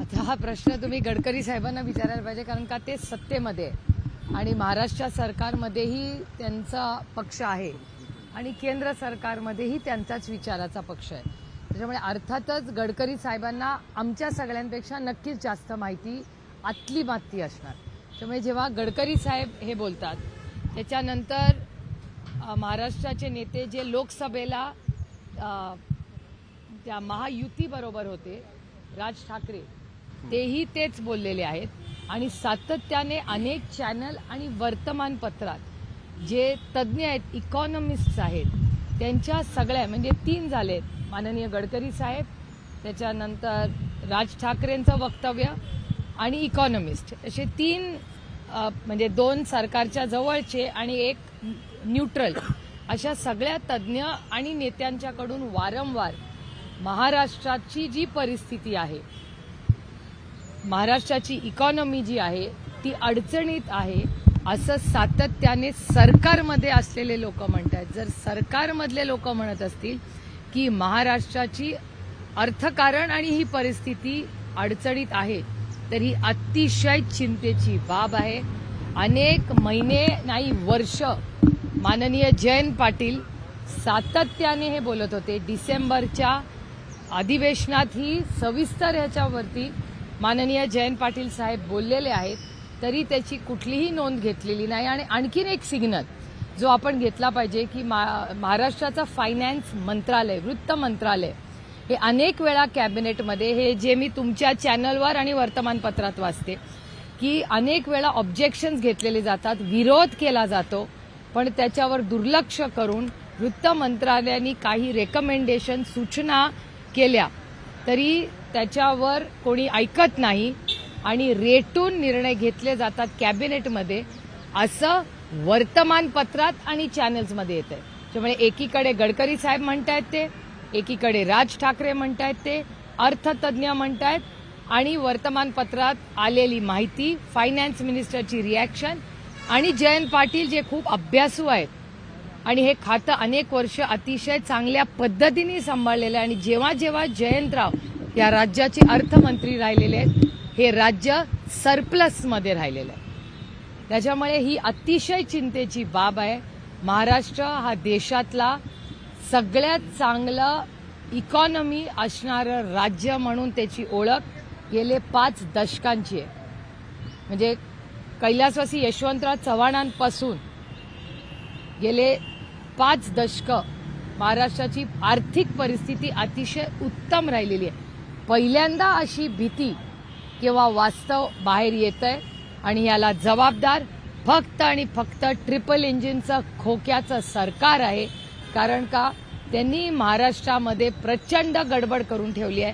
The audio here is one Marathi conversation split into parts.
आता हा प्रश्न तुम्ही गडकरी साहेबांना विचारायला पाहिजे, कारण का ते सत्तेमध्ये आहे आणि महाराष्ट्र सरकारमध्येही त्यांचा पक्ष आहे आणि केंद्र सरकारमध्येही त्यांचाच विचाराचा पक्ष आहे. त्याच्यामुळे अर्थातच गडकरी साहेबांना आमच्या सगळ्यांपेक्षा नक्कीच जास्त माहिती आतली माती असणार. त्यामुळे जेव्हा गडकरी साहेब हे बोलतात त्याच्यानंतर महाराष्ट्राचे नेते जे लोकसभेला त्या महायुतीबरोबर होते, राज ठाकरे, तेही तेच बोललेले आहेत. आणि सातत्याने अनेक चॅनल आणि वर्तमानपत्रात जे तज्ज्ञ आहेत, इकॉनॉमिस्ट्स आहेत, त्यांच्या सगळ्या म्हणजे 3 झालेत, माननीय गडकरी साहेब, त्याच्यानंतर राज ठाकरेंचं वक्तव्य आणि इकॉनॉमिस्ट, असे 3 म्हणजे 2 सरकारच्या जवळचे आणि 1 न्यूट्रल, अशा सगळ्या तज्ज्ञ आणि नेत्यांच्याकडून वारंवार महाराष्ट्राची जी परिस्थिती आहे, महाराष्ट्राची इकॉनॉमी जी आहे ती अडचणीत आहे असं सातत्याने सरकारमध्ये असलेले लोक म्हणतात. जर सरकारमधले लोक म्हणत असतील की महाराष्ट्राची अर्थकारण आणि ही परिस्थिती अडचणीत आहे, तर ही अतिशय चिंतेची बाब आहे. अनेक महिने नाही वर्ष माननीय जयंत पाटील सातत्याने हे बोलत होते. डिसेंबरच्या अधिवेशनात ही सविस्तर ह्याच्यावरती माननीय जयंत पाटील साहेब बोललेले आहेत, तरी त्याची कुठलीही नोंद घेतलेली नाही. आणि आणखीन एक सिग्नल जो आपण घेतला पाहिजे की महाराष्ट्राचा फायनान्स मंत्रालय, वित्त मंत्रालय, हे अनेक वेळा कॅबिनेटमध्ये, हे जे मी तुमच्या चॅनलवर आणि वर्तमानपत्रात वाचते की अनेक वेळा ऑब्जेक्शन्स घेतलेले जातात, विरोध केला जातो, पण त्याच्यावर दुर्लक्ष करून वित्त मंत्रालयाने काही रेकमेंडेशन, सूचना केल्या तरी त्याच्यावर कोणी ऐकत नाही आणि रेटून निर्णय घेतले जातात कॅबिनेटमध्ये, असं वर्तमानपत्रात आणि चॅनल्समध्ये येत आहे. त्यामुळे एकीकडे गडकरी साहेब म्हणतायत ते, एकीकडे राज ठाकरे म्हणतायत ते, अर्थतज्ज्ञ म्हणतायत, आणि वर्तमानपत्रात आलेली माहिती, फायनान्स मिनिस्टरची रिॲक्शन, आणि जयंत पाटील जे खूप अभ्यासू आहेत आणि हे खातं अनेक वर्ष अतिशय चांगल्या पद्धतीने सांभाळलेलं आहे. आणि जेव्हा जेव्हा जयंतराव या राज्याचे अर्थमंत्री राहिलेले आहेत, हे राज्य सरप्लसमध्ये राहिलेलं आहे. त्याच्यामुळे ही अतिशय चिंतेची बाब आहे. महाराष्ट्र हा देशातला सगळ्यात चांगलं इकॉनॉमी असणारं राज्य म्हणून त्याची ओळख गेले 5 दशकांची आहे. म्हणजे कैलासवासी यशवंतराव चव्हाणांपासून गेले 5 दशकं महाराष्ट्राची आर्थिक परिस्थिती अतिशय उत्तम राहिलेली आहे. पहिल्यांदा अशी भीती किंवा वास्तव बाहेर येत आहे आणि याला जबाबदार फक्त आणि फक्त ट्रिपल इंजिनचं खोक्याचं सरकार आहे. कारण का त्यांनी महाराष्ट्रामध्ये प्रचंड गडबड करून ठेवली आहे.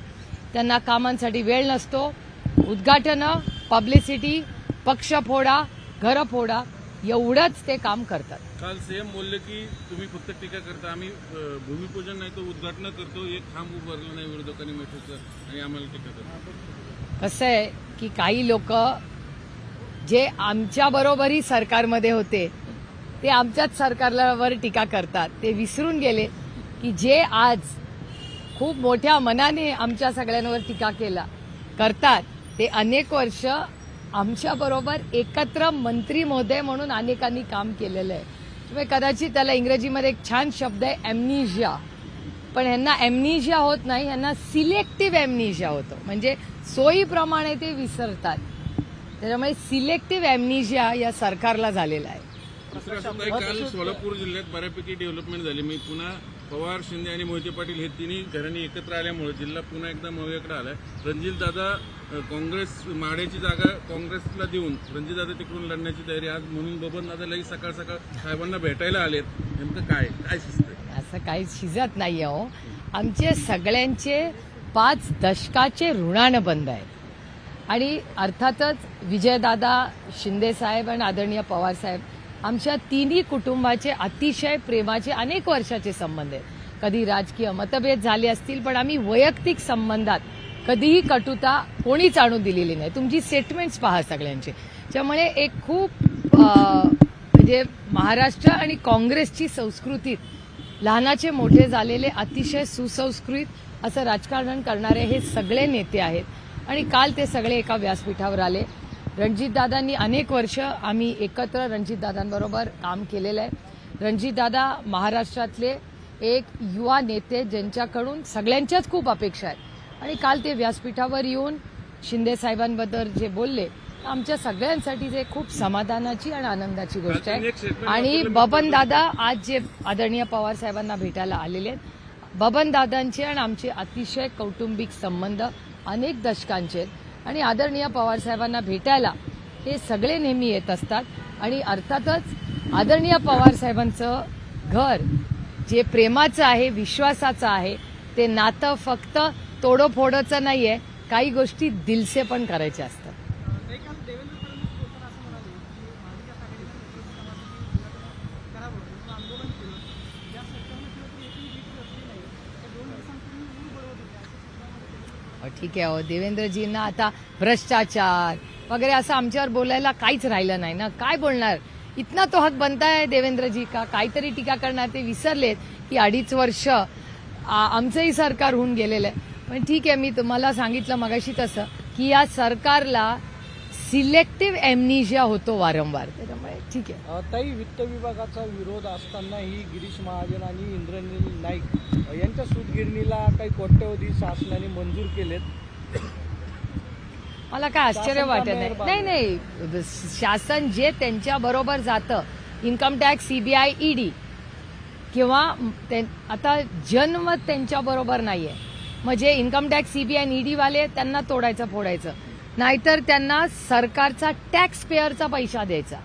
त्यांना कामांसाठी वेळ नसतो. उद्घाटनं, पब्लिसिटी, पक्ष फोडा, घरं फोडा, एवढंच ते काम करतात. काल सीएम बोलले की तुम्ही फक्त टीका करता, आम्ही भूमिपूजन नाही तर उद्घाटन करतो, एक खांब उभारला नाही विरोधकांनी मेट्रोचं आणि आम्हाला टीका करतो. कसं आहे की काही लोक जे आमच्या बरोबरही सरकारमध्ये होते ते आमच्याच सरकारवर टीका करतात. ते विसरून गेले की जे आज खूप मोठ्या मनाने आमच्या सगळ्यांवर टीका करतात ते अनेक वर्ष आमच्याबरोबर एकत्र मंत्री महोदय म्हणून अनेकांनी काम केलेलं आहे. त्यामुळे कदाचित त्याला इंग्रजीमध्ये एक छान शब्द आहे ॲम्निशिया, पण ह्यांना ॲम्निशिया होत नाही, ह्यांना सिलेक्टिव्ह ॲम्निशिया होतो. म्हणजे सोयीप्रमाणे ते विसरतात. त्याच्यामुळे सिलेक्टिव्ह ॲम्निशिया या सरकारला झालेला आहे. काल सोलापूर जिल्ह्यात बऱ्यापैकी डेव्हलपमेंट झाली. मी पुन्हा पवार, शिंदे आणि मोहिते पाटील हे तिन्ही घरांनी एकत्र आल्यामुळे जिल्हा पुन्हा एकदा मोहयाकडे आलाय. रणजितदादा काँग्रेस माड्याची जागा काँग्रेसला देऊन रणजितदादा तिकडून लढण्याची तयारी. आज म्हणून बबनदादा लगेच सकाळ सकाळ साहेबांना भेटायला आलेत. नेमकं काय शिजतंय? असं काही शिजत नाही हो. आमचे सगळ्यांचे 5 दशकाचे ऋणानुबंध आहेत आणि अर्थातच विजयदादा, शिंदे साहेब आणि आदरणीय पवार साहेब, आमच्या तिन्ही कुटुंबाचे अतिशय प्रेमाचे अनेक वर्षाचे संबंध आहेत. कधी राजकीय मतभेद झाले असतील, पण आम्ही वैयक्तिक संबंधात कधीही कटुता कोणीच आणू दिलेली नाही. तुमची स्टेटमेंट्स पहा सगळ्यांचे. त्यामुळे एक खूप म्हणजे महाराष्ट्र आणि काँग्रेसची संस्कृतीत लहानाचे मोठे झालेले अतिशय सुसंस्कृत असं राजकारण करणारे हे सगळे नेते आहेत. आणि काल ते सगळे एका व्यासपीठावर आले. रणजितदादांनी अनेक वर्ष आम्ही एकत्र रणजितदादांबरोबर काम केलेलं आहे. रणजितदादा महाराष्ट्रातले एक युवा नेते ज्यांच्याकडून सगळ्यांच्याच खूप अपेक्षा आहेत आणि काल ते व्यासपीठावर येऊन शिंदे साहेबांबद्दल जे बोलले आमच्या सगळ्यांसाठी जे खूप समाधानाची आणि आनंदाची गोष्ट आहे. आणि बबनदादा आज जे आदरणीय पवार साहेबांना भेटायला आलेले आहेत, बबनदादांचे आणि आमचे अतिशय कौटुंबिक संबंध अनेक दशकांचे आहेत आणि आदरणीय पवार साहेबांना भेटायला हे सगळे नेहमी येत असतात. आणि अर्थातच आदरणीय पवार साहेबांचं घर जे प्रेमाचं आहे, विश्वासाचं आहे, ते नातं फक्त तोडोफोडोचं नाहीये, काही गोष्टी दिलसे पण करायच्या असतात. ठीक आहे. देवेंद्रजींना आता भ्रष्टाचार वगैरे असं आमच्यावर बोलायला काहीच राहिलं नाही ना. काय बोलणार? इतना तो हक बनता है देवेंद्रजी का. काहीतरी टीका करणार. ते विसरलेत की 2.5 वर्ष आमचंही सरकार होऊन गेलेलं आहे. पण ठीक आहे, मी तुम्हाला सांगितलं मगाशी तसं की या सरकारला सिलेक्टिव्ह एमनिशिया होतो वारंवार. त्याच्यामुळे ठीक आहे. ताई, वित्त विभागाचा विरोध असतानाही गिरीश महाजन आणि इंद्रनील नाईक यांच्या सूतगिरणीला काही कोट्यवधी शासनाने मंजूर केलेत. मला काय आश्चर्य वाटत नाही. नाही, शासन जे त्यांच्या बरोबर जातं, इन्कम टॅक्स, सीबीआय, ईडी किंवा आता जनमत त्यांच्या बरोबर नाहीये. म्हणजे इन्कम टॅक्स, सीबीआय, ईडी वाले त्यांना तोडायचं फोडायचं, नाहीतर त्यांना सरकारचा टॅक्स पेअरचा पैसा द्यायचा.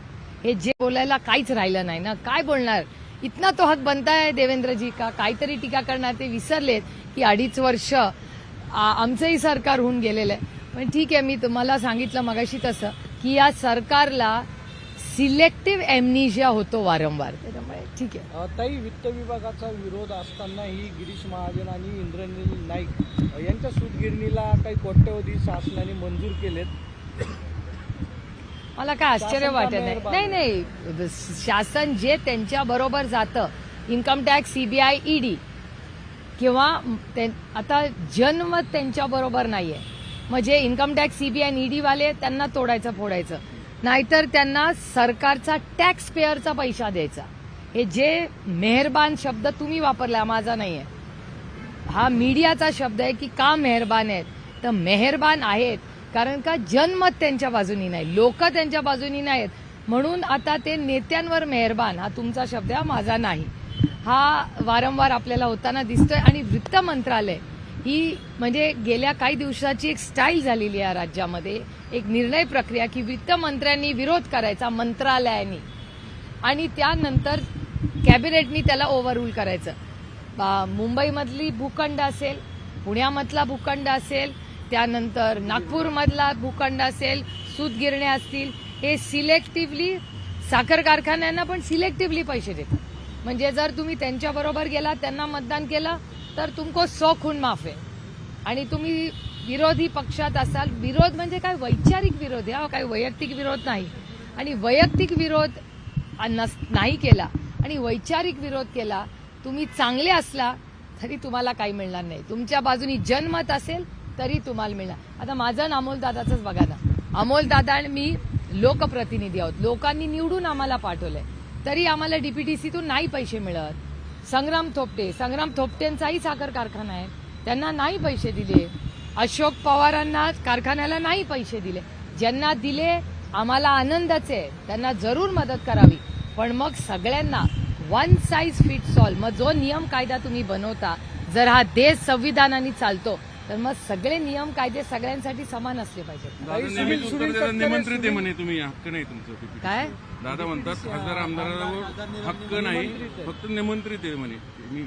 हे जे बोलायला काहीच राहिलं नाही ना. काय बोलणार? इतना तो हक बनता है देवेंद्रजी का. काहीतरी टीका करणार. ते विसरलेत की 2.5 वर्ष आमचंही सरकार होऊन गेलेलं आहे. पण ठीक आहे, मी तुम्हाला सांगितलं मगाशी तसं की या सरकारला सिलेक्टिव्ह एमनिशिया होतो वारंवार. त्याच्यामुळे ठीक आहे. ताई, वित्त विभागाचा विरोध असतानाही गिरीश महाजन आणि इंद्रनील नाईक यांच्या सूतगिरणीला काही कोट्यवधी शासनाने मंजूर केलेत. मला काय आश्चर्य वाटत नाही. नाही, शासन जे त्यांच्या बरोबर जातं, इन्कम टॅक्स, सीबीआय, ईडी किंवा आता जनमत त्यांच्या बरोबर नाहीये. म्हणजे इन्कम टॅक्स, सीबीआय, ईडी वाले त्यांना तोडायचं फोडायचं, नाहीतर त्यांना सरकारचा टॅक्स पेअरचा पैसा द्यायचा. हे जे मेहरबान शब्द तुम्ही वापरला, माझा नाहीये, हा मीडियाचा शब्द आहे. की का मेहरबान आहेत? तर मेहरबान आहेत कारण का जनमत त्यांच्या बाजूनी नाही, लोक त्यांच्या बाजूनी नाहीत, म्हणून आता ते नेत्यांवर मेहरबान. हा तुमचा शब्द आहे, माझा नाही. हा वारंवार आपल्याला होताना दिसतोय. आणि वित्त मंत्रालय ही म्हणजे गेल्या काही दिवसाची एक स्टाईल झालेली आहे राज्यामध्ये, एक निर्णय प्रक्रिया की वित्त मंत्र्यांनी विरोध करायचा मंत्रालयानी आणि त्यानंतर कॅबिनेटनी त्याला ओव्हररूल करायचं. मुंबईमधली भूखंड असेल, पुण्यामधला भूखंड असेल, त्यानंतर नागपूरमधला भूखंड असेल, सूतगिरण्या असतील, हे सिलेक्टिव्हली साखर कारखान्यांना पण सिलेक्टिव्हली पैसे देतात. म्हणजे जर तुम्ही त्यांच्याबरोबर गेला, त्यांना मतदान केलं तर तुमको 100 खून माफ आहे. आणि तुम्ही विरोधी पक्षात असाल, विरोध म्हणजे काय, वैचारिक विरोध आहे, काही वैयक्तिक विरोध नाही. आणि वैयक्तिक विरोध नाही केला आणि वैचारिक विरोध केला, तुम्ही चांगले असला तरी तुम्हाला काही मिळणार नाही. तुमच्या बाजूनी जनमत असेल तरी तुम्हाला मिळणार. आता माझं आणि अमोलदादाचंच बघा ना. अमोलदादा आणि मी लोकप्रतिनिधी आहोत, लोकांनी निवडून आम्हाला पाठवलंय, तरी आम्हाला डीपीटीसीतून नाही पैसे मिळत. संग्राम थोपटेंचाही साखर कारखाना आहे, त्यांना नाही पैसे दिले. अशोक पवारांना कारखान्याला नाही पैसे दिले. ज्यांना दिले आम्हाला आनंदच आहे, त्यांना जरूर मदत करावी. पण मग सगळ्यांना वन साईज फिट्स ऑल. मग जो नियम कायदा तुम्ही बनवता, जर हा देश संविधानाने चालतो तर मग सगळे नियम कायदे सगळ्यांसाठी समान असले पाहिजेत. निमंत्रित आहे म्हणे तुम्ही, हक्क नाही तुमचं. काय दादा म्हणतात खासदार आमदारावर हक्क नाही, फक्त निमंत्रित आहे म्हणे. मी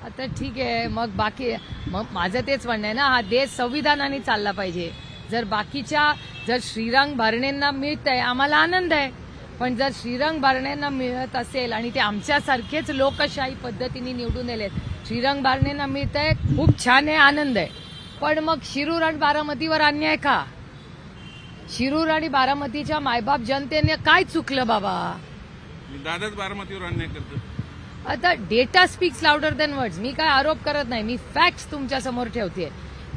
आता ठीक आहे, मग बाकी मग माझं तेच म्हणणं आहे ना, हा देश संविधानाने चालला पाहिजे. जर श्रीरंग भरणेंना मिळतंय आम्हाला आनंद आहे, पण जर श्रीरंग बारणेंना मिळत असेल आणि ते आमच्यासारखेच लोकशाही पद्धतीने निवडून आलेत, श्रीरंग बारणेंना मिळतंय, खूप छान आहे, आनंद आहे. पण मग शिरूर आणि बारामतीवर अन्याय का? शिरूर आणि बारामतीच्या मायबाप जनतेने काय चुकलं बाबा? दादाच बारामतीवर अन्याय करतात. आता data speaks louder than words. मी काय आरोप करत नाही, मी फॅक्ट्स तुमच्या समोर ठेवते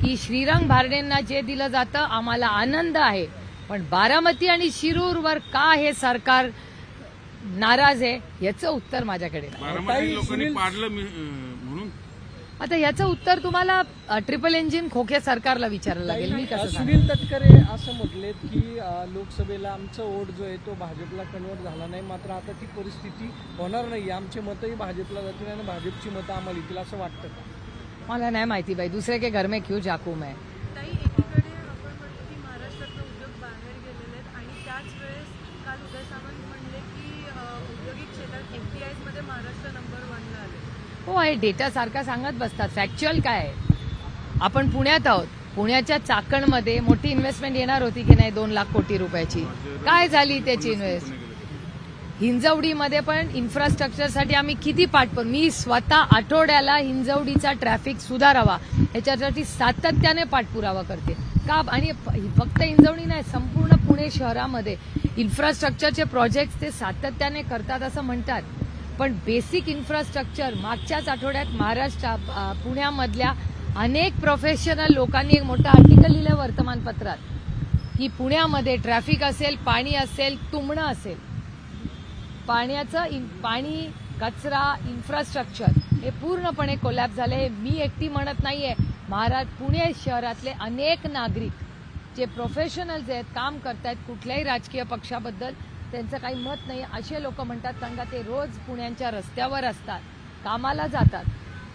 की श्रीरंग भारडेंना जे दिलं जातं आम्हाला आनंद आहे, पण बारामती आणि शिरूरवर का हे सरकार नाराज आहे याचं उत्तर माझ्याकडे नाही. बारामती लोकांनी पाडलं म्हणून आता याचं उत्तर तुम्हाला ट्रिपल इंजिन खोके सरकारला विचारायला लागेल. मी कसं सांगू? सुनील तटकरे असं म्हटलेत की लोकसभेला आमचा वोट जो आहे तो भाजपला कन्वर्ट झाला नाही, मात्र आता ती परिस्थिती होणार नाही, आमचे मतही भाजपला जातील आणि भाजपची मतं आम्हाला येतील असं वाटतं का? मला नाही माहिती बाई, दुसरे के घर में क्यों जाकू मैं. ताई, एकीकडे आपण म्हणतो की महाराष्ट्रातले उद्योग बाहेर गेलेले आहेत आणि त्याच वेळेस काल उदय सामंत म्हणले की औद्योगिक क्षेत्रात FDIs मध्ये महाराष्ट्र नंबर 1 ला आले. हो, हे डेटा सारखा सांगत बसतात. फॅक्च्युअल काय आहे, आपण पुण्यात आहोत, पुण्याच्या चाकणमध्ये मोठी इन्व्हेस्टमेंट येणार होती की नाही 2 लाख कोटी रुपयाची, काय झाली त्याची इन्व्हेस्ट. हिंजवडीमध्ये पण इन्फ्रास्ट्रक्चरसाठी आम्ही किती पाठपण, मी स्वतः आठवड्याला हिंजवडीचा ट्रॅफिक सुधारावा याच्यासाठी सातत्याने पाठपुरावा करते का. आणि फक्त हिंजवडी नाही, संपूर्ण पुणे शहरामध्ये इन्फ्रास्ट्रक्चरचे प्रोजेक्ट ते सातत्याने करतात असं म्हणतात, पण बेसिक इन्फ्रास्ट्रक्चर मागच्याच आठवड्यात पुण्यामधल्या अनेक प्रोफेशनल लोकांनी एक मोठं आर्टिकल लिहिलं वर्तमानपत्रात की पुण्यामध्ये ट्रॅफिक असेल, पाणी असेल, तुंबणं असेल, पाणी, कचरा, इन्फ्रास्ट्रक्चर हे पूर्णपणे कोलॅप्स झाले. मी एकटी म्हणत नाहीये, पुणे शहरातले अनेक नागरिक जे प्रोफेशनल्स आहेत, काम करतायत, कुठल्याही राजकीय पक्षाबद्दल त्यांचं काही मत नाही असे लोक म्हणतात, कारण का ते रोज पुण्याच्या रस्त्यावर असतात, कामाला जातात,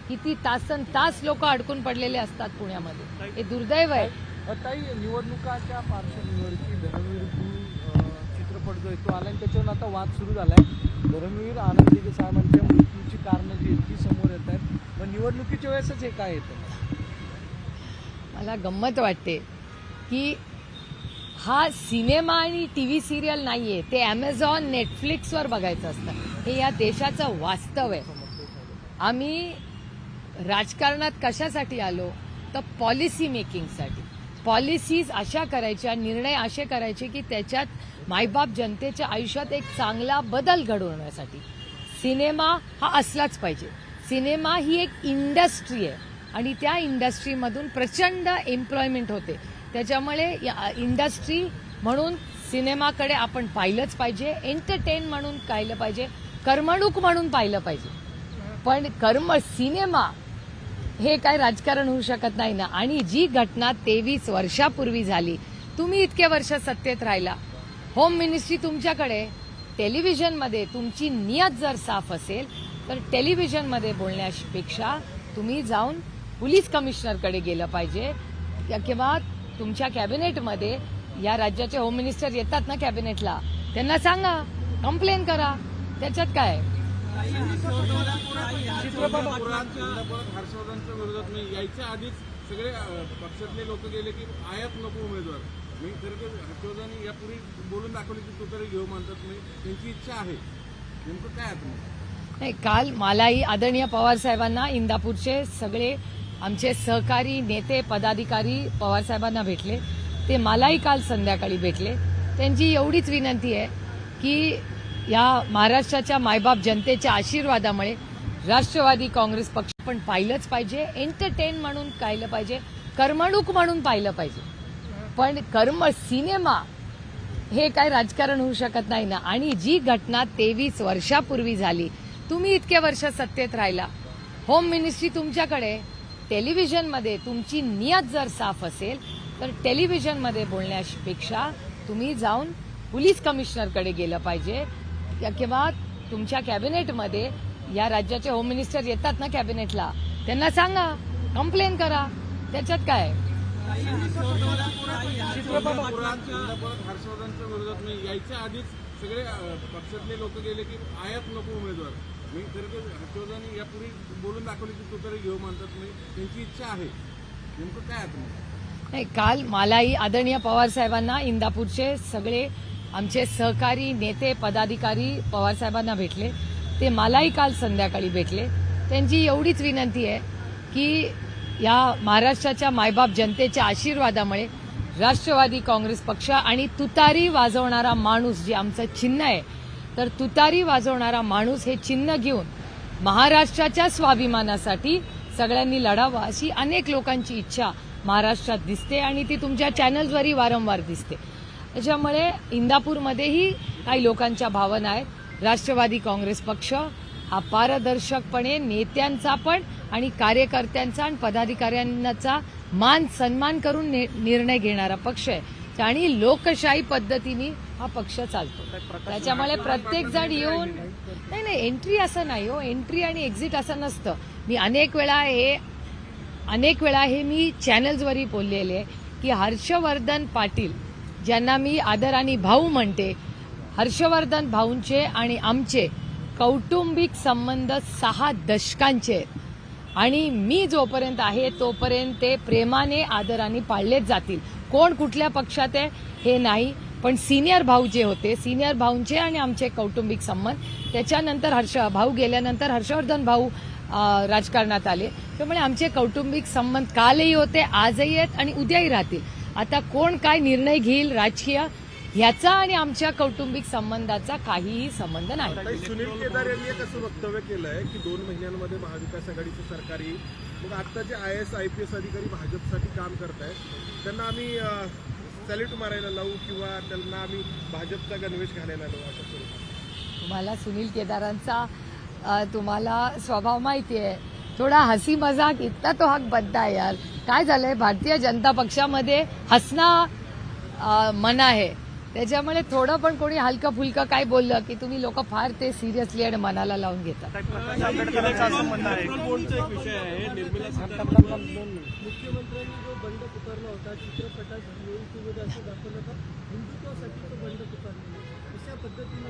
किती तासन तास लोक अडकून पडलेले असतात पुण्यामध्ये. हे दुर्दैव आहे. ताई, निवडणुकाच्या पार्श्वभूमीवरती धर्मवीर चित्रपट जो आहे तो आला आणि त्याच्यावर आता वाद सुरू झालाय. धर्मवीर आनंद दिघे साहेबांच्या मृत्यूची कारणं जी आहेत ती समोर येत आहेत, पण निवडणुकीच्या वेळेसच हे काय येतं. मला गंमत वाटते की हा सिनेमा आणि TV सिरियल नाहीये, ते Amazon, नेटफ्लिक्सवर बघायचं असतं. हे या देशाचं वास्तव आहे. आम्ही राजकारणात कशासाठी आलो तर पॉलिसी मेकिंगसाठी. पॉलिसीज अशा करायच्या, निर्णय असे करायचे की त्याच्यात मायबाप जनतेच्या आयुष्यात एक चांगला बदल घडवण्यासाठी. सिनेमा हा असलाच पाहिजे. सिनेमा ही एक इंडस्ट्री आहे आणि त्या इंडस्ट्रीमधून प्रचंड एम्प्लॉयमेंट होते. त्याच्यामुळे इंडस्ट्री म्हणून सिनेमाकडे आपण पाहिलंच पाहिजे, एंटरटेन म्हणून पाहिलं पाहिजे, करमणूक म्हणून पाहिलं पाहिजे. पण सिनेमा हे काय राजकारण होऊ शकत नाही ना. आणि जी घटना 23 वर्षापूर्वी झाली, तुम्ही इतके वर्ष सत्तेत राहिला, होम मिनिस्ट्री तुमच्याकडे, टेलिव्हिजनमध्ये तुमची नियत जर साफ असेल तर टेलिव्हिजनमध्ये बोलण्यापेक्षा तुम्ही जाऊन पोलीस कमिशनरकडे गेलं पाहिजे, किंवा तुमच्या कॅबिनेटमध्ये या राज्याचे होम मिनिस्टर येतात ना कॅबिनेटला, त्यांना सांगा, कंप्लेन करा, त्याच्यात काय. हर्षवर्धनच्या विरोधात मी यायच्या आधीच सगळे पक्षातले लोक गेले की आयात नको उमेदवार. मी खरं तर हर्षवर्धन यापूर्वी बोलून दाखवले की तू तरी घेऊ म्हणतात, मी त्यांची इच्छा आहे. नेमकं काय आहे नाही, काल मलाही आदरणीय पवार साहेबांना, इंदापूरचे सगळे आमचे सहकारी नेते पदाधिकारी पवार साहेबांना भेटले. ते मलाही काल संध्याकाळी भेटले. त्यांची एवढीच विनंती आहे की या महाराष्ट्राच्या मायबाप जनतेच्या आशीर्वादामुळे राष्ट्रवादी काँग्रेस पक्ष पण पाहिलंच पाहिजे, एंटरटेन म्हणून पाहिलं पाहिजे, करमणूक म्हणून पाहिलं पाहिजे. पण सिनेमा हे काय राजकारण होऊ शकत नाही ना. आणि जी घटना 23 वर्षापूर्वी झाली, तुम्ही इतके वर्ष सत्तेत राहिला, होम मिनिस्ट्री तुमच्याकडे, टेलिव्हिजनमध्ये तुमची नियत जर साफ असेल तर टेलिव्हिजनमध्ये बोलण्यापेक्षा तुम्ही जाऊन पोलीस कमिशनरकडे गेलं पाहिजे, किंवा तुमच्या कॅबिनेटमध्ये या राज्याचे होम मिनिस्टर येतात ना कॅबिनेटला, त्यांना सांगा, कंप्लेन करा, त्याच्यात काय. हर्षवर्धनच्या विरोधात मी यायच्या आधीच सगळे पक्षातले लोक गेले की आयात नको उमेदवार. मी खरं तर हर्षवर्धन यापूर्वी बोलून दाखवले की तू तरी घेऊ म्हणतात, मी त्यांची इच्छा आहे. नेमकं काय आहे. नाही, काल मलाही आदरणीय पवार साहेबांना, इंदापूरचे सगळे आमचे सहकारी नेते पदाधिकारी पवार साहेबांना भेटले. ते मलाही काल संध्याकाळी भेटले. त्यांची एवढीच विनंती आहे की या महाराष्ट्राच्या मायबाप जनतेच्या आशीर्वादामुळे राष्ट्रवादी काँग्रेस पक्ष आणि तुतारी वाजवणारा माणूस, जे आमचं चिन्ह आहे, तर तुतारी वाजवणारा माणूस हे चिन्ह घेऊन महाराष्ट्राच्या स्वाभिमानासाठी सगळ्यांनी लढावं अशी अनेक लोकांची इच्छा महाराष्ट्रात दिसते आणि ती तुमच्या चॅनल्सवरही वारंवार दिसते. त्याच्यामुळे इंदापूरमध्येही काही लोकांच्या भावना आहेत. राष्ट्रवादी काँग्रेस पक्ष हा पारदर्शकपणे नेत्यांचा पण आणि कार्यकर्त्यांचा आणि पदाधिकाऱ्यांचा मान सन्मान करून निर्णय घेणारा पक्ष आहे आणि लोकशाही पद्धतीने हा पक्ष चालतो. त्याच्यामुळे प्रत्येक जण येऊन नाही एंट्री असं नाही हो, एंट्री आणि एक्झिट असं नसतं. मी अनेक वेळा हे मी चॅनल्सवरही बोललेले आहे की हर्षवर्धन पाटील ज्यांना मी आदराने भाऊ म्हणते, हर्षवर्धन भाऊंचे आणि आमचे कौटुंबिक संबंध 6 दशकांचे आहेत आणि मी जोपर्यंत आहे तोपर्यंत ते प्रेमाने आदराने पाळलेच जातील. कोण कुठल्या पक्षात आहे हे नाही, पण सिनियर भाऊ जे होते, सिनियर भाऊंचे आणि आमचे कौटुंबिक संबंध, त्याच्यानंतर भाऊ गेल्यानंतर हर्षवर्धन भाऊ राजकारणात आले, त्यामुळे आमचे कौटुंबिक संबंध कालही होते, आजही आहेत आणि उद्याही राहतील. आता कोण काय निर्णय घेईल राजकीय ह्याचा आणि आमच्या कौटुंबिक संबंधाचा काहीही संबंध नाही. सुनील केदार यांनी एक असं वक्तव्य केलं आहे की 2 महिन्यांमध्ये महाविकास आघाडीचं सरकार येईल. मग आता जे IAS IPS अधिकारी भाजपसाठी काम करतायत त्यांना आम्ही सॅल्यूट मारायला लावू किंवा त्यांना आम्ही भाजपचा गणवेश घालायला लावू असं स्वरूपात. तुम्हाला सुनील केदारांचा तुम्हाला स्वभाव माहिती आहे, थोडा हसी मजाक इतका तो हक बद्दा आहे यार. काय झालंय, भारतीय जनता पक्षामध्ये हसणं मना आहे, त्याच्यामुळे थोडं पण कोणी हलकं फुलकं काय बोललं की तुम्ही लोक फार ते सिरियसली आणि मनाला लावून घेतात. मुख्यमंत्र्यांनी जो बंड पुकारला होता चित्रपटात मध्ये असं दाखवलं होतं हिंदुत्वासाठी तो बंड पुकारला, अशा पद्धतीनं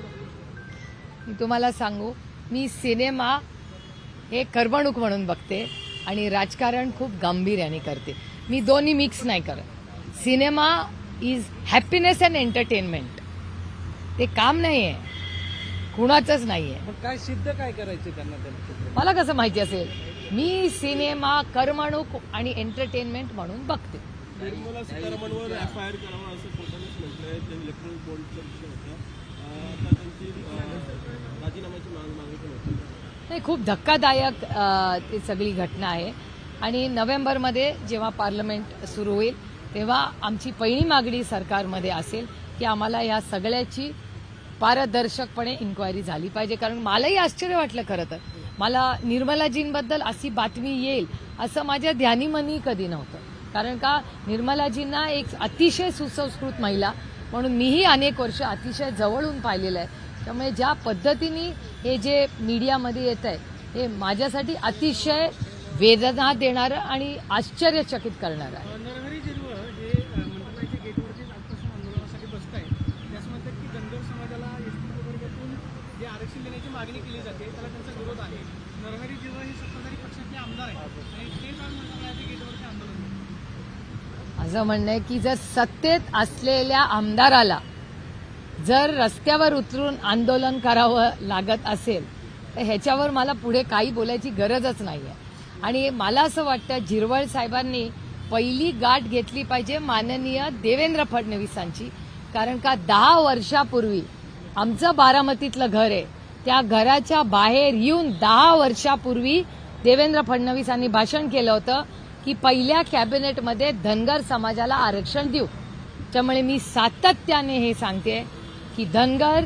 मी तुम्हाला सांगू, मी सिनेमा हे करमणूक म्हणून बघते आणि राजकारण खूप गांभीर्याने करते. मी दोन्ही मिक्स नाही करत. Cinema is happiness and entertainment, ते काम नाही आहे, कुणाचंच नाही आहे. मग काय सिद्ध काय करायचं त्यांना मला कसं माहिती असेल. मी सिनेमा करमणूक आणि एंटरटेनमेंट म्हणून बघते. निर्मला सीतारामनवर FIR करावा असं कोर्टानेच म्हटलंय. ते इलेक्ट्रॉनिक बॉन्डचा विषय होता, आता त्यांची राजीनाम्याची मागणी पण होती. नाही, खूप धक्कादायक ती सगळी घटना आहे आणि नोव्हेंबरमध्ये जेव्हा पार्लमेंट सुरू होईल तेव्हा आमची पहिली मागणी सरकारमध्ये असेल की आम्हाला या सगळ्याची पारदर्शकपणे इन्क्वायरी झाली पाहिजे. कारण मलाही आश्चर्य वाटलं खरं तर. मला निर्मलाजींबद्दल अशी बातमी येईल असं माझ्या ध्यानीमनी कधी नव्हतं. कारण का निर्मलाजींना एक अतिशय सुसंस्कृत महिला म्हणून मीही अनेक वर्ष अतिशय जवळून पाहिलेलं आहे. त्यामुळे ज्या पद्धतीने हे जे मीडियामध्ये येत आहे हे माझ्यासाठी अतिशय वेदना देणारं आणि आश्चर्यचकित करणारं आहे. नरहरी झिरवळ हे मंत्रालयाच्या गेटवरती आजपासून आंदोलनासाठी बसत आहेत. त्यास म्हणतात की धनगर समाजाला एसटी प्रवर्गातून जे आरक्षण देण्याची मागणी केली जाते त्याला त्यांचा विरोध आहे. नरहरी झिरवळ हे सत्ताधारी पक्षाचे आमदार आहेत आणि ते काल मंत्रालयाच्या गेटवरती आंदोलन करतात. माझं म्हणणं आहे की जर सत्तेत असलेल्या आमदाराला जर रस्त्यावर उतरून आंदोलन करावं लागत असेल तर ह्याच्यावर मला पुढे काही बोलायची गरजच नाही आहे. आणि मला असं वाटतं झिरवळ साहेबांनी पहिली गाठ घेतली पाहिजे माननीय देवेंद्र फडणवीसांची. कारण का 10 वर्षापूर्वी आमचं बारामतीतलं घर आहे, त्या घराच्या बाहेर येऊन 10 वर्षापूर्वी देवेंद्र फडणवीसांनी भाषण केलं होतं की पहिल्या कॅबिनेटमध्ये धनगर समाजाला आरक्षण देऊ. त्यामुळे मी सातत्याने हे सांगते की धनगर,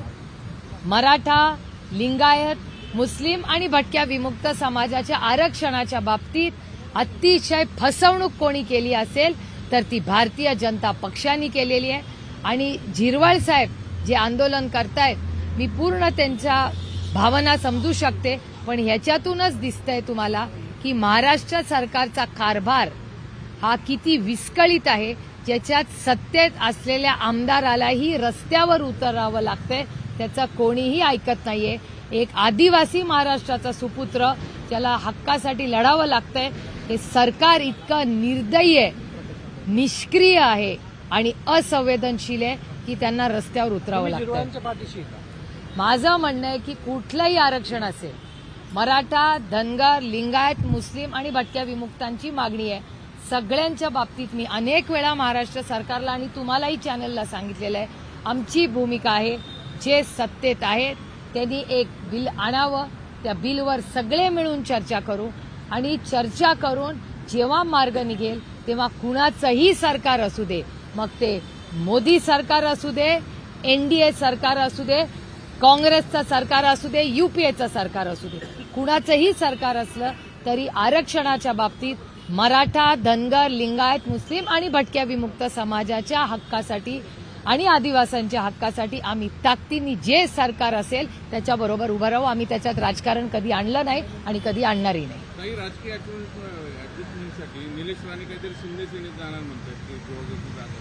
मराठा, लिंगायत, मुस्लिम आणि भटक्या विमुक्त समाजाच्या आरक्षणाच्या बाबतीत अतिशय फसवणूक कोणी केली असेल तर ती भारतीय जनता पक्षाने केलेली आहे. आणि झिरवळ साहेब जे आंदोलन करतायत मी पूर्ण त्यांच्या भावना समजू शकते, पण ह्याच्यातूनच दिसतंय तुम्हाला की महाराष्ट्र सरकारचा कारभार हा किती विस्कळीत आहे, ज्याच्यात सत्तेत असलेल्या आमदारालाही रस्त्यावर उतरावं लागतंय, त्याचं कोणीही ऐकत नाहीये. एक आदिवासी महाराष्ट्राचा सुपुत्र ज्याला हक्कासाठी लढावं लागतंय, हे सरकार इतकं निर्दयी आहे, निष्क्रिय आहे आणि असंवेदनशील आहे की त्यांना रस्त्यावर उतरावं लागतंय. माझं म्हणणं आहे की कुठलंही आरक्षण असेल, मराठा, धनगर, लिंगायत, मुस्लिम आणि भटक्या विमुक्तांची मागणी आहे. सगळ्यांच्या बाबतीत मी अनेक वेळा महाराष्ट्र सरकारला आणि तुम्हालाही चॅनलला सांगितलेलं आहे, आमची भूमिका आहे जे सत्तेत आहेत त्यांनी एक बिल आणावं, त्या बिलवर सगळे मिळून चर्चा करू आणि चर्चा करून जेव्हा मार्ग निघेल तेव्हा कुणाचंही सरकार असू दे, मग ते मोदी सरकार असू दे, एनडीए सरकार असू दे, काँग्रेसचं सरकार असू दे, युपीएचं सरकार असू दे, कुणाचंही सरकार असलं तरी आरक्षणाच्या बाबतीत मराठा, धनगर, लिंगायत, मुस्लिम आणि भटक्या विमुक्त समाजाच्या हक्कासाठी आणि आदिवासींच्या हक्कासाठी आम्ही ताकदीने जे सरकार असेल त्याच्याबरोबर उभं राहू. आम्ही त्याच्यात राजकारण कधी आणलं नाही आणि कधी आणणारही नाही. काही राजकीय ऍडजस्टमेंटसाठी निलेश राणे काहीतरी शिंदे सेनेत जाणार म्हणतात की गोवाची जागा.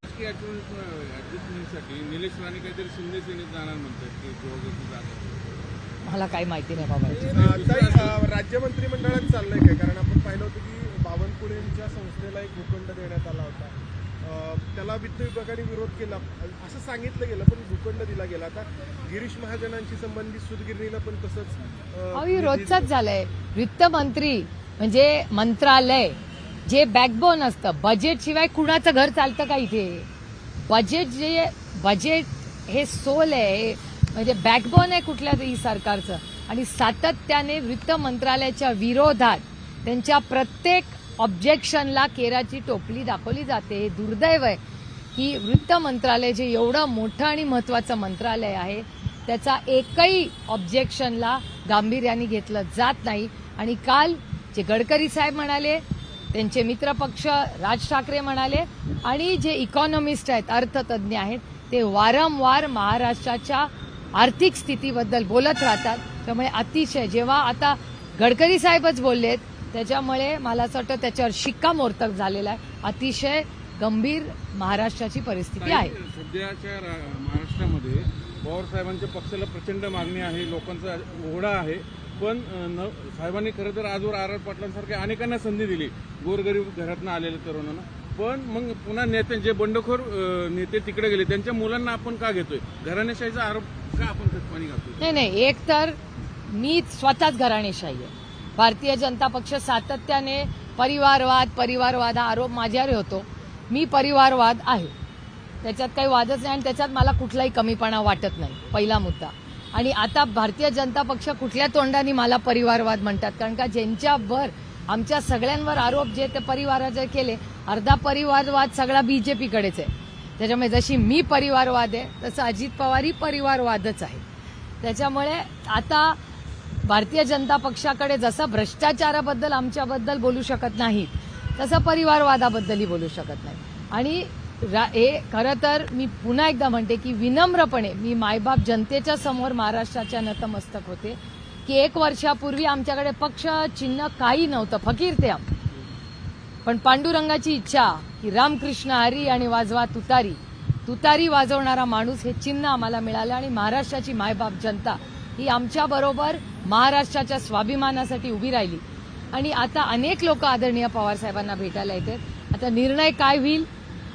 राजकीय ऍडजस्टमेंटसाठी निलेश राणे काहीतरी शिंदे सेनेत जाणार म्हणतात की गोवाची जागा. मला काही माहिती नाही बाबा. ताई, राज्य मंत्रिमंडळात चाललंय काय? कारण आपण पाहिलं होतं की बावनकुळेंच्या संस्थेला एक भूखंड देण्यात आला होता. त्याला वित्त विभागाने विरोध केला असं सांगितलं गेलं, पण भूखंड दिला गेला. आता गिरीश महाजनांशी संबंधित सूतगिरणीला पण तसंच अहो, रोजचाच झालंय. वित्तमंत्री म्हणजे मंत्रालय जे बॅकबोन असतं, बजेट शिवाय कुणाचं घर चालतं का इथे? बजेट हे सोल आहे, म्हणजे बॅकबोन आहे कुठल्यातरी सरकारचं. आणि सातत्याने वित्त मंत्रालयाच्या विरोधात त्यांच्या प्रत्येक ऑब्जेक्शनला केराची टोपली दाखवली जाते. हे दुर्दैव आहे की वित्त मंत्रालय जे एवढं मोठं आणि महत्वाचं मंत्रालय आहे त्याचा एकही ऑब्जेक्शनला गांभीर्याने घेतलं जात नाही. आणि काल जे गडकरी साहेब म्हणाले, त्यांचे मित्रपक्ष राज ठाकरे म्हणाले आणि जे इकॉनॉमिस्ट आहेत, अर्थतज्ञ आहेत, ते वारंवार महाराष्ट्राच्या आर्थिक स्थितीबद्दल बोलत राहतात. त्यामुळे अतिशय जेव्हा आता गडकरी साहेबच बोललेत त्याच्यामुळे मला असं वाटतं त्याच्यावर शिक्कामोर्तब झालेला आहे. अतिशय गंभीर महाराष्ट्राची परिस्थिती आहे. सध्याच्या महाराष्ट्रामध्ये पवार साहेबांच्या पक्षाला प्रचंड मागणी आहे, लोकांचा ओढा आहे. पण साहेबांनी खरं तर आजवर आर पाटलांसारख्या अनेकांना संधी दिली गोरगरीब घरातून आलेल्या तरुणांना. पण मग पुन्हा नेते जे बंडखोर नेते तिकडे गेले त्यांच्या मुलांना आपण का घेतोय? घराणेशाहीचा आरोप का आपण खतपाणी घालतोय? नाही, एक तर मी स्वतःच घराणेशाही आहे. भारतीय जनता पक्ष सातत्याने परिवारवाद हा आरोप माझ्यावर होतो. मी परिवारवाद आहे, त्याच्यात काही वादच नाही आणि त्याच्यात मला कुठलाही कमीपणा वाटत नाही, पहिला मुद्दा. आणि आता भारतीय जनता पक्ष कुठल्या तोंडाने मला परिवारवाद म्हणतात? कारण का ज्यांच्यावर आमच्या सगळ्यांवर आरोप जे ते परिवाराचे केले, अर्धा परिवारवाद सगळा बीजेपीकडेच आहे. त्याच्यामुळे जशी मी परिवारवाद आहे तसं अजित पवारही परिवारवादच आहे. त्याच्यामुळे आता भारतीय जनता पक्षाकडे जसं भ्रष्टाचाराबद्दल आमच्याबद्दल बोलू शकत नाहीत तसं परिवारवादाबद्दलही बोलू शकत नाही. आणि हे खरं तर मी पुन्हा एकदा म्हणते की विनम्रपणे मी मायबाप जनतेच्या समोर महाराष्ट्राच्या नतमस्तक होते की 1 वर्षापूर्वी आमच्याकडे पक्ष चिन्ह काही नव्हतं, फकीर ते आम. पण पांडुरंगाची इच्छा की रामकृष्ण हरी आणि वाजवा तुतारी वाजवणारा माणूस हे चिन्ह आम्हाला मिळालं. आणि महाराष्ट्राची मायबाप जनता ही आमच्याबरोबर महाराष्ट्राच्या स्वाभिमानासाठी उभी राहिली. आणि आता अनेक लोक आदरणीय पवार साहेबांना भेटायला येतात. आता निर्णय काय होईल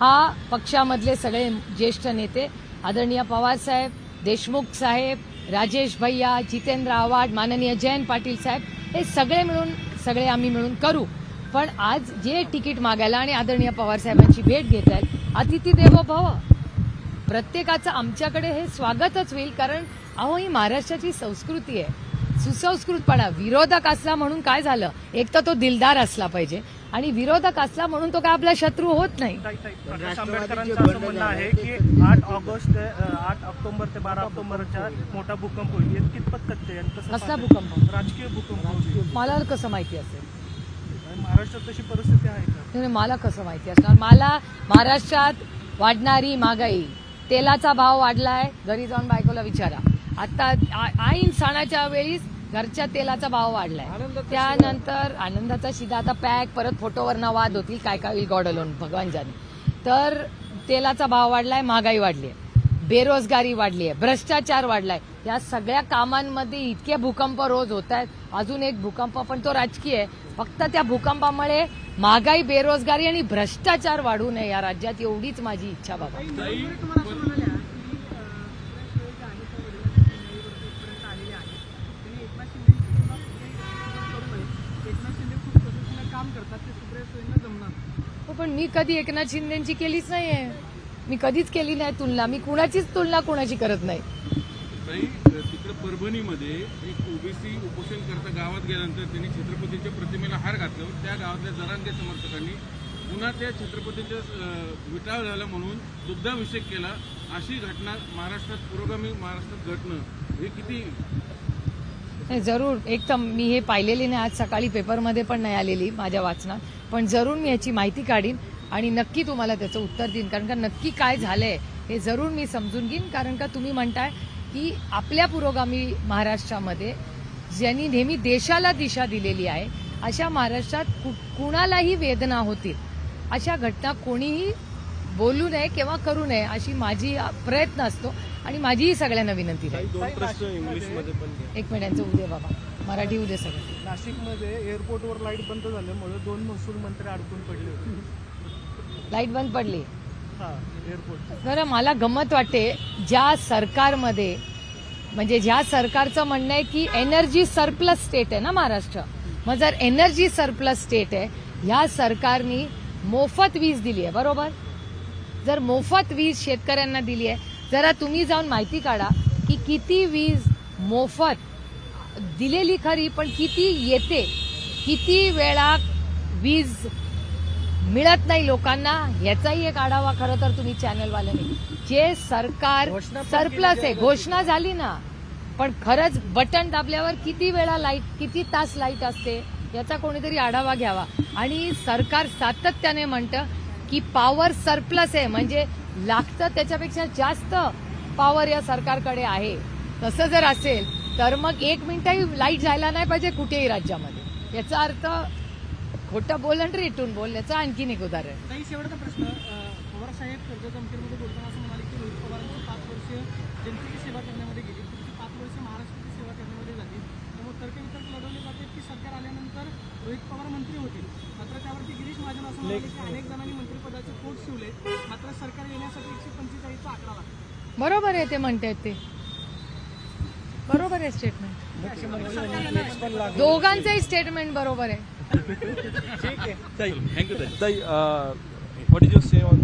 हा पक्षामधले सगळे ज्येष्ठ नेते आदरणीय पवार साहेब, देशमुख साहेब, राजेश भैया, जितेंद्र आव्हाड, माननीय जयंत पाटील साहेब हे सगळे आम्ही मिळून करू. पण आज जे तिकीट मागायला आणि आदरणीय पवार साहेबांची भेट घेत आहेत, अतिथी देवो भव, प्रत्येकाचं आमच्याकडे हे स्वागतच होईल. कारण अहो ही महाराष्ट्राची संस्कृती आहे, सुसंस्कृतपणा. विरोधक असला म्हणून काय झालं? एक तर तो दिलदार असला पाहिजे आणि विरोधक असला म्हणून तो काय आपला शत्रू होत नाही. प्रकाश आंबेडकरांचं असं म्हणणं आहे की 8 ऑक्टोबर ते 12 ऑक्टोबरच्या मोठा भूकंप होईल. कितपत तथ्य आहे? कसला भूकंप? राजकीय भूकंप होईल. मला कसं माहिती असेल? महाराष्ट्रात तशी परिस्थिती आहे का? नाही, मला कसं माहिती असणार? मला महाराष्ट्रात वाढणारी महागाई, तेलाचा भाव वाढलाय, घरी जाऊन बायकोला विचारा. आता ऐन सणाच्या वेळीस घरच्या तेलाचा भाव वाढलाय. त्यानंतर आनंदाचा शिदा, आता पॅक, परत फोटोवरनं वाद होतील, काय काय होईल गॉड अलोन, भगवान जाणे. तर तेलाचा भाव वाढलाय, महागाई वाढली आहे, बेरोजगारी वाढली आहे, भ्रष्टाचार वाढलाय. या सगळ्या कामांमध्ये इतके भूकंप रोज होत आहेत. अजून एक भूकंप, पण तो राजकीय आहे. फक्त त्या भूकंपामुळे महागाई, बेरोजगारी आणि भ्रष्टाचार वाढू नये या राज्यात, एवढीच माझी इच्छा बाबा. पण मी कधी एकनाथ शिंदेची केलीच नाहीये. मी कधीच केली नाही तुलना. मी कुणाचीच तुलना कुणाची करत नाही. इथं परभणीमध्ये एक ओबीसी उपोषण करता गावात गेल्यानंतर त्यांनी छत्रपतीच्या प्रतिमेला हार घातल्यावर त्या गावातल्या जरांगे समर्थकांनी पुन्हा त्या छत्रपतीच्या विटाळ झाला म्हणून दुग्धाभिषेक केला. अशी घटना महाराष्ट्रात पुरोगामी महाराष्ट्रात घडणं हे किती नाही, जरूर एक तर मी हे पाहिलेली नाही, आज सकाळी पेपरमध्ये पण नाही आलेली माझ्या वाचनात, पण जरूर मी याची माहिती काढीन आणि नक्की तुम्हाला त्याचं उत्तर देईन. कारण का नक्की काय झालंय हे जरूर मी समजून घेईन. कारण का तुम्ही म्हणताय की आपल्या पुरोगामी महाराष्ट्रामध्ये ज्यांनी नेहमी देशाला दिशा दिलेली आहे अशा महाराष्ट्रात कुणालाही वेदना होतील अशा घटना कोणीही बोलू नये किंवा करू नये अशी माझी प्रयत्न असतो आणि माझीही सगळ्यांना विनंती आहे. दोन प्रश्न इंग्लिशमध्ये पण घ्या. एक मिनिट यांचं उद्या बाबा मराठी उद्या सगळं. नाशिकमध्ये एअरपोर्टवर लाईट बंद झाल्यामुळे 2 महसूल मंत्री अडकून पडले होते. लाईट बंद पडली. हा, एअरपोर्ट. बरं, मला गंमत वाटते ज्या सरकारमध्ये म्हणजे ज्या सरकारचं म्हणणं आहे की एनर्जी सरप्लस स्टेट आहे ना महाराष्ट्र, मग जर एनर्जी सरप्लस स्टेट आहे ह्या सरकारनी मोफत वीज दिली आहे, बरोबर. जर मोफत वीज शेतकऱ्यांना दिली आहे, जरा तुम्ही जाऊन माहिती काढा की किती वीज मोफत दिलेली खरी पण किती येते, किती वेळा वीज मिळत नाही लोकांना, याचाही एक आढावा खरं तर तुम्ही चॅनलवाल्यांनी. जे सरकार सरप्लस आहे घोषणा झाली ना, पण खरंच बटन दाबल्यावर किती वेळा लाईट, किती तास लाईट असते याचा कोणीतरी आढावा घ्यावा. आणि सरकार सातत्याने म्हणतं की पॉवर सरप्लस आहे, म्हणजे लागतं त्याच्यापेक्षा जास्त पॉवर या सरकारकडे आहे. तसं जर असेल तर मग 1 मिनिटही लाईट जायला नाही पाहिजे कुठेही राज्यामध्ये. याचा अर्थ खोटं बोल आणि रेटून बोल, याचं आणखीन एक उदाहरण. काही शेवटचा प्रश्न. पवार साहेब कर्जत अमखेडमध्ये बोलताना असं म्हणाले की रोहित पवारांची 5 वर्ष जनतेची सेवा करण्यामध्ये गेली, पुढची 5 वर्ष महाराष्ट्राची सेवा करण्यामध्ये झाली. त्यामुळे तर्कवितर्क लढवले जाते की सरकार आल्यानंतर रोहित पवार मंत्री होतील. मात्र त्यावरती गिरीश महाजन असं म्हणाले की अनेक जणांनी मंत्रिपदाचे पोट शिवले, मात्र सरकार येण्यासाठी 145चा आकडा लागतो. बरोबर आहे ते म्हणतात ते, बरोबर आहे स्टेटमेंट. दोघांचंही स्टेटमेंट बरोबर आहे. ठीक आहे. What did you say on